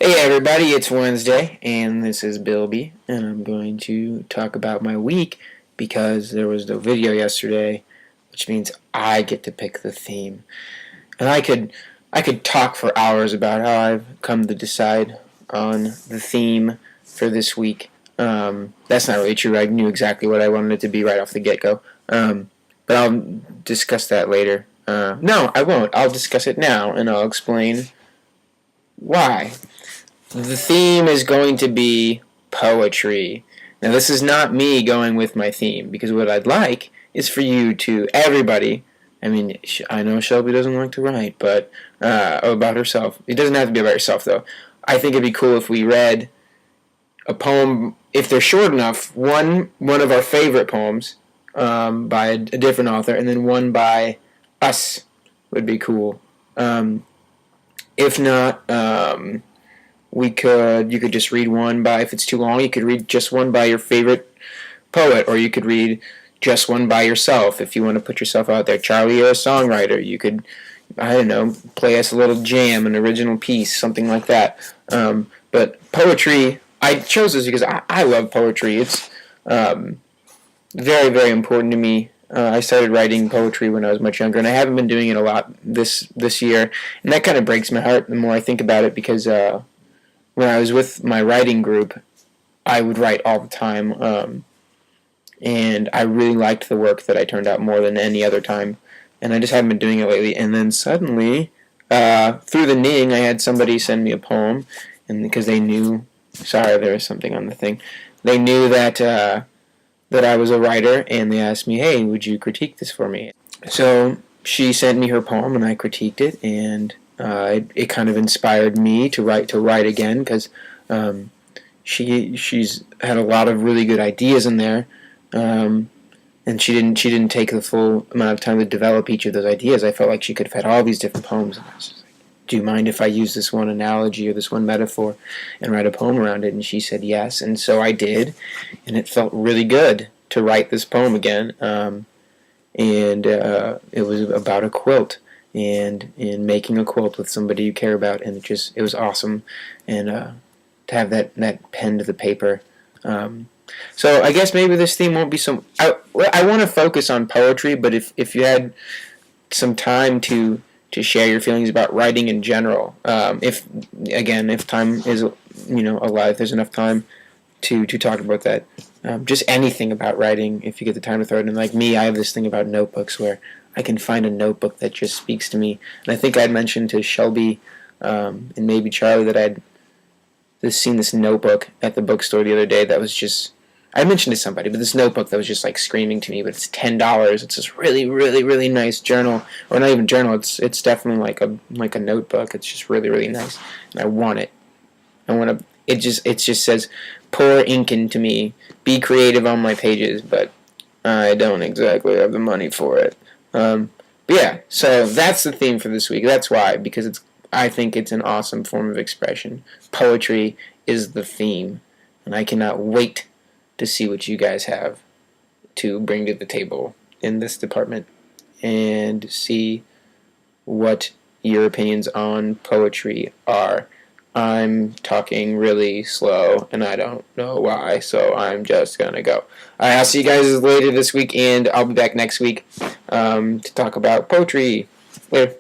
Hey everybody, it's Wednesday, and this is Bilby, and I'm going to talk about my week because there was no video yesterday, which means I get to pick the theme. And I could talk for hours about how I've come to decide on the theme for this week. That's not really true. I knew exactly what I wanted it to be right off the get-go. But I'll discuss that later. No, I won't. I'll discuss it now, and I'll explain why. The theme is going to be poetry. Now, this is not me going with my theme, because what I'd like is for you to, everybody, I mean, I know Shelby doesn't like to write, but, about herself. It doesn't have to be about herself, though. I think it'd be cool if we read a poem, if they're short enough, one of our favorite poems by a different author, and then one by us would be cool. If not, you could just read one by, if it's too long, you could read just one by your favorite poet, or you could read just one by yourself if you want to put yourself out there. Charlie, you're a songwriter. You could, I don't know, play us a little jam, an original piece, something like that. But poetry, I chose this because I love poetry. It's very, very important to me. I started writing poetry when I was much younger, and I haven't been doing it a lot this year, and that kind of breaks my heart the more I think about it, because when I was with my writing group, I would write all the time, and I really liked the work that I turned out more than any other time, and I just haven't been doing it lately. And then suddenly, through the Ning, I had somebody send me a poem, and because they knew, sorry, there was something on the thing, they knew that that I was a writer, and they asked me, hey, would you critique this for me? So she sent me her poem, and I critiqued it, and it kind of inspired me to write again, because she's had a lot of really good ideas in there, and she didn't take the full amount of time to develop each of those ideas. I felt like she could have had all these different poems, and I was just like, do you mind if I use this one analogy or this one metaphor and write a poem around it? And she said yes, and so I did, and it felt really good to write this poem again. And it was about a quilt, and in making a quilt with somebody you care about, and it was awesome, and to have that pen to the paper. So I guess maybe this theme won't be so. I want to focus on poetry, but if you had some time to share your feelings about writing in general, if time is alive, if there's enough time to talk about that. Just anything about writing, if you get the time to throw it in. Like me, I have this thing about notebooks where I can find a notebook that just speaks to me. And I think I'd mentioned to Shelby and maybe Charlie that I'd seen this notebook at the bookstore the other day that was just, I mentioned to somebody, but this notebook that was just like screaming to me, but it's $10. It's this really, really, really nice journal, or not even journal, it's definitely like a notebook. It's just really, really nice. And I want it. It just says, pour ink into me, be creative on my pages, but I don't exactly have the money for it. But yeah, so that's the theme for this week. That's why, because I think it's an awesome form of expression. Poetry is the theme, and I cannot wait to see what you guys have to bring to the table in this department, and see what your opinions on poetry are. I'm talking really slow, and I don't know why, so I'm just gonna go. Alright, I'll see you guys later this week, and I'll be back next week to talk about poetry. Later.